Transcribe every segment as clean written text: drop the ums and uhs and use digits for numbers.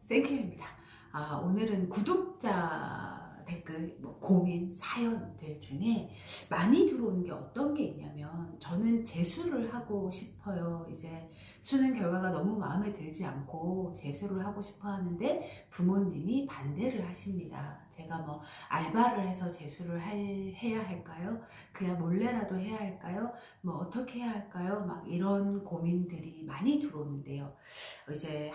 땡큐입니다. 오늘은 구독자 댓글, 고민, 사연들 중에 많이 들어오는 게 어떤 게 있냐면, 저는 재수를 하고 싶어요. 이제 수능 결과가 너무 마음에 들지 않고 재수를 하고 싶어 하는데 부모님이 반대를 하십니다. 제가 알바를 해서 재수를 해야 할까요? 그냥 몰래라도 해야 할까요? 어떻게 해야 할까요? 막 이런 고민들이 많이 들어오는데요. 이제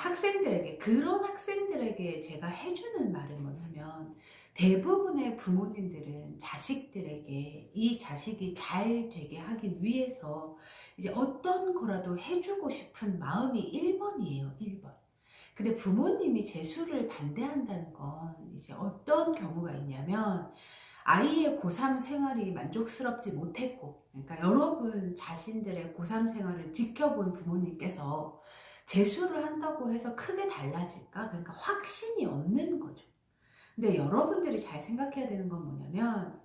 그런 학생들에게 제가 해주는 말은 뭐냐면, 대부분의 부모님들은 자식들에게 이 자식이 잘 되게 하기 위해서 이제 어떤 거라도 해주고 싶은 마음이 1번이에요, 1번. 근데 부모님이 재수를 반대한다는 건 이제 어떤 경우가 있냐면, 아이의 고3 생활이 만족스럽지 못했고, 그러니까 여러분 자신들의 고3 생활을 지켜본 부모님께서 재수를 한다고 해서 크게 달라질까? 그러니까 확신이 없는 거죠. 근데 여러분들이 잘 생각해야 되는 건 뭐냐면,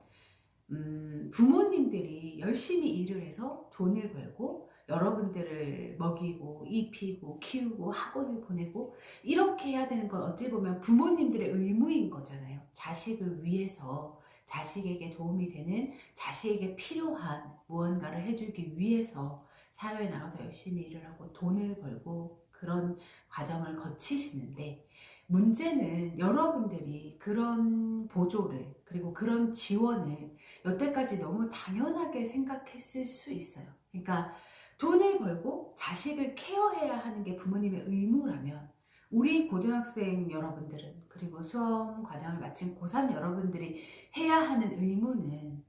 부모님들이 열심히 일을 해서 돈을 벌고 여러분들을 먹이고 입히고 키우고 학원을 보내고 이렇게 해야 되는 건 어찌 보면 부모님들의 의무인 거잖아요. 자식을 위해서, 자식에게 도움이 되는, 자식에게 필요한 무언가를 해주기 위해서 사회에 나가서 열심히 일을 하고 돈을 벌고 그런 과정을 거치시는데, 문제는 여러분들이 그런 보조를, 그리고 그런 지원을 여태까지 너무 당연하게 생각했을 수 있어요. 그러니까 돈을 벌고 자식을 케어해야 하는 게 부모님의 의무라면, 우리 고등학생 여러분들은, 그리고 수험 과정을 마친 고3 여러분들이 해야 하는 의무는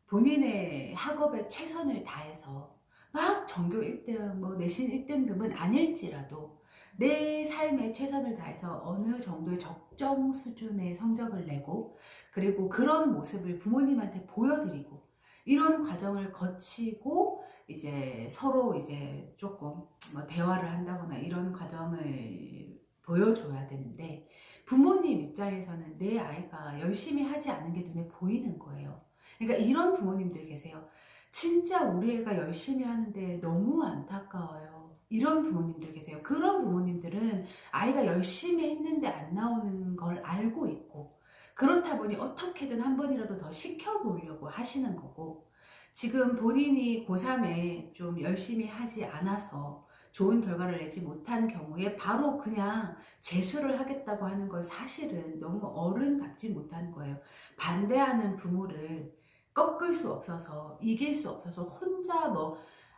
본인의 학업에 최선을 다해서 막 전교 1등, 내신 1등급은 아닐지라도 내 삶에 최선을 다해서 어느 정도의 적정 수준의 성적을 내고, 그리고 그런 모습을 부모님한테 보여드리고, 이런 과정을 거치고 이제 서로 이제 조금 대화를 한다거나 이런 과정을 보여줘야 되는데, 부모님 입장에서는 내 아이가 열심히 하지 않은 게 눈에 보이는 거예요. 그러니까 이런 부모님들 계세요. 진짜 우리 애가 열심히 하는데 너무 안타까워요. 이런 부모님들 계세요. 그런 부모님들은 아이가 열심히 했는데 안 나오는 걸 알고 있고, 그렇다 보니 어떻게든 한 번이라도 더 시켜보려고 하시는 거고, 지금 본인이 고3에 좀 열심히 하지 않아서 좋은 결과를 내지 못한 경우에 바로 그냥 재수를 하겠다고 하는 건 사실은 너무 어른답지 못한 거예요. 반대하는 부모를 꺾을 수 없어서, 이길 수 없어서 혼자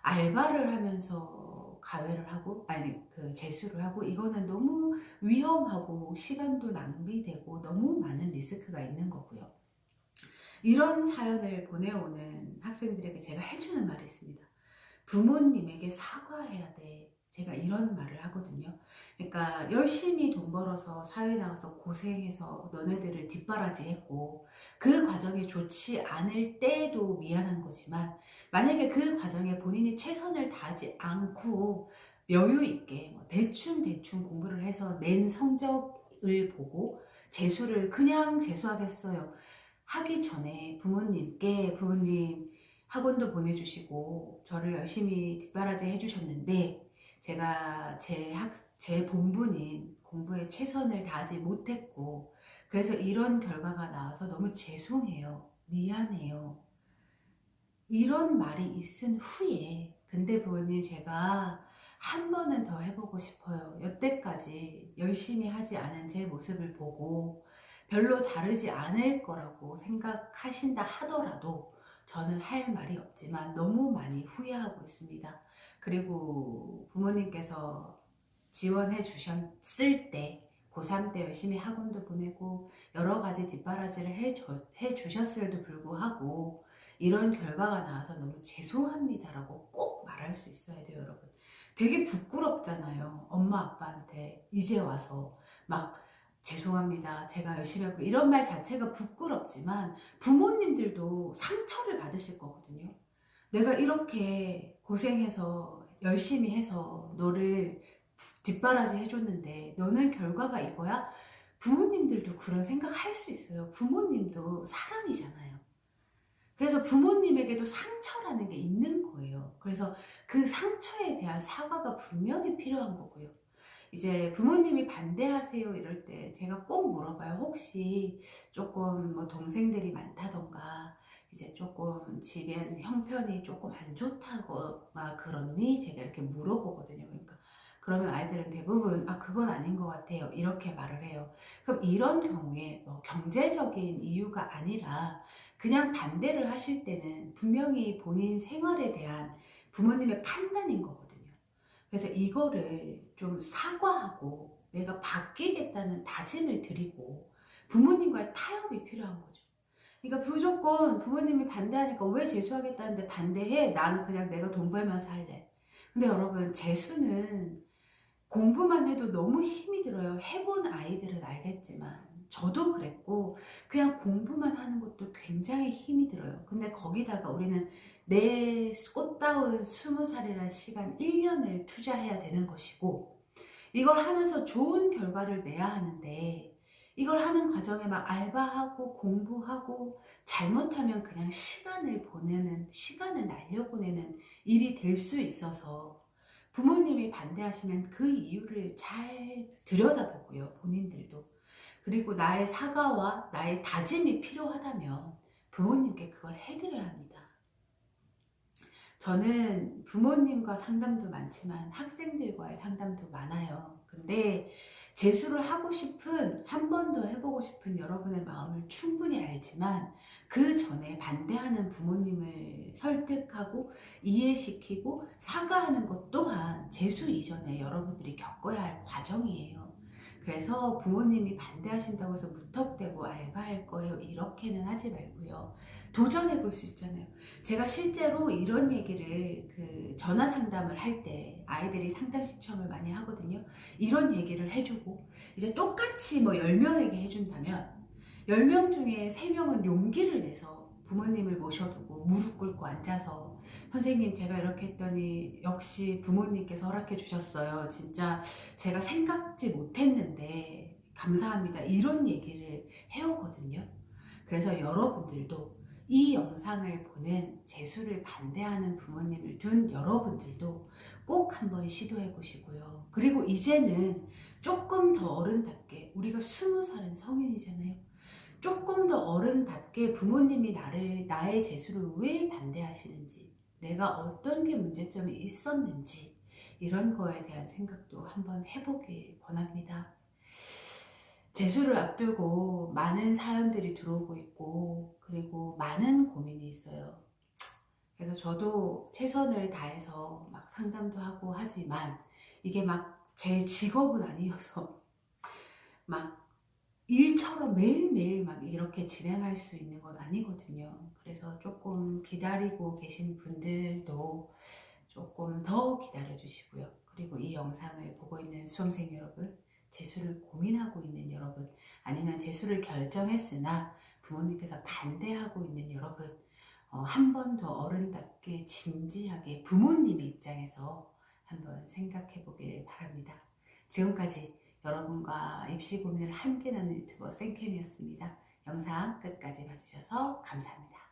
알바를 하면서 가외를 하고, 아니 그 재수를 하고, 이거는 너무 위험하고 시간도 낭비되고 너무 많은 리스크가 있는 거고요. 이런 사연을 보내오는 학생들에게 제가 해주는 말이 있습니다. 부모님에게 사과해야 돼. 제가 이런 말을 하거든요. 그러니까 열심히 돈 벌어서 사회 나가서 고생해서 너네들을 뒷바라지했고, 그 과정이 좋지 않을 때도 미안한 거지만, 만약에 그 과정에 본인이 최선을 다하지 않고 여유 있게 대충 공부를 해서 낸 성적을 보고 재수를 그냥 재수하겠어요 하기 전에, 부모님 학원도 보내주시고 저를 열심히 뒷바라지 해주셨는데, 제가 제 본분인 공부에 최선을 다하지 못했고, 그래서 이런 결과가 나와서 너무 죄송해요, 미안해요, 이런 말이 있은 후에, 근데 부모님 제가 한 번은 더 해보고 싶어요. 여태까지 열심히 하지 않은 제 모습을 보고 별로 다르지 않을 거라고 생각하신다 하더라도 저는 할 말이 없지만 너무 많이 후회하고 있습니다. 그리고 부모님께서 지원해 주셨을 때, 고3 때 열심히 학원도 보내고 여러 가지 뒷바라지를 해 주셨음에도 불구하고 이런 결과가 나와서 너무 죄송합니다라고 꼭 말할 수 있어야 돼요, 여러분. 되게 부끄럽잖아요. 엄마 아빠한테 이제 와서 막 죄송합니다, 제가 열심히 하고, 이런 말 자체가 부끄럽지만 부모님들도 상처를 받으실 거거든요. 내가 이렇게 고생해서 열심히 해서 너를 뒷바라지 해줬는데 너는 결과가 이거야? 부모님들도 그런 생각 할 수 있어요. 부모님도 사람이잖아요. 그래서 부모님에게도 상처라는 게 있는 거예요. 그래서 그 상처에 대한 사과가 분명히 필요한 거고요. 이제 부모님이 반대하세요 이럴 때 제가 꼭 물어봐요. 혹시 조금 뭐 동생들이 많다던가 이제 조금 집엔 형편이 조금 안 좋다거나 그렇니? 제가 이렇게 물어보거든요. 그러니까 그러면 아이들은 대부분 아 그건 아닌 것 같아요 이렇게 말을 해요. 그럼 이런 경우에 뭐 경제적인 이유가 아니라 그냥 반대를 하실 때는 분명히 본인 생활에 대한 부모님의 판단인 거거든요. 그래서 이거를 좀 사과하고 내가 바뀌겠다는 다짐을 드리고 부모님과의 타협이 필요한 거죠. 그러니까 무조건 부모님이 반대하니까 왜 재수하겠다는데 반대해? 나는 그냥 내가 돈 벌면서 할래. 근데 여러분 재수는 공부만 해도 너무 힘이 들어요. 해본 아이들은 알겠지만 저도 그랬고 그냥 공부만 하는 것도 굉장히 힘이 들어요. 근데 거기다가 우리는 내 꽃다운 20살이라는 시간 1년을 투자해야 되는 것이고 이걸 하면서 좋은 결과를 내야 하는데 이걸 하는 과정에 막 알바하고 공부하고 잘못하면 그냥 시간을 날려보내는 일이 될 수 있어서 부모님이 반대하시면 그 이유를 잘 들여다보고요, 본인들도. 그리고 나의 사과와 나의 다짐이 필요하다면 부모님께 그걸 해드려야 합니다. 저는 부모님과 상담도 많지만 학생들과의 상담도 많아요. 근데 재수를 하고 싶은, 한 번 더 해보고 싶은 여러분의 마음을 충분히 알지만 그 전에 반대하는 부모님을 설득하고 이해시키고 사과하는 것 또한 재수 이전에 여러분들이 겪어야 할 과정이에요. 그래서 부모님이 반대하신다고 해서 무턱대고 알바할 거예요 이렇게는 하지 말고요. 도전해 볼 수 있잖아요. 제가 실제로 이런 얘기를 그 전화 상담을 할 때 아이들이 상담 신청을 많이 하거든요. 이런 얘기를 해주고 이제 똑같이 뭐 10명에게 해준다면 10명 중에 3명은 용기를 내서 부모님을 모셔두고 무릎 꿇고 앉아서 선생님 제가 이렇게 했더니 역시 부모님께서 허락해 주셨어요. 진짜 제가 생각지 못했는데 감사합니다. 이런 얘기를 해오거든요. 그래서 여러분들도 이 영상을 보는 재수를 반대하는 부모님을 둔 여러분들도 꼭 한번 시도해 보시고요. 그리고 이제는 조금 더 어른답게 우리가 20살은 성인이잖아요. 조금 더 어른답게 부모님이 나의 재수를 왜 반대하시는지, 내가 어떤 게 문제점이 있었는지 이런 거에 대한 생각도 한번 해보길 권합니다. 재수를 앞두고 많은 사연들이 들어오고 있고 그리고 많은 고민이 있어요. 그래서 저도 최선을 다해서 막 상담도 하고 하지만 이게 막 제 직업은 아니어서 막 일처럼 매일매일 막 이렇게 진행할 수 있는 건 아니거든요. 그래서 조금 기다리고 계신 분들도 조금 더 기다려 주시고요. 그리고 이 영상을 보고 있는 수험생 여러분, 재수를 고민하고 있는 여러분, 아니면 재수를 결정했으나 부모님께서 반대하고 있는 여러분, 한 번 더 어른답게 진지하게 부모님의 입장에서 한번 생각해 보길 바랍니다. 지금까지 여러분과 입시 고민을 함께 나누는 유튜버 생캠이었습니다. 영상 끝까지 봐주셔서 감사합니다.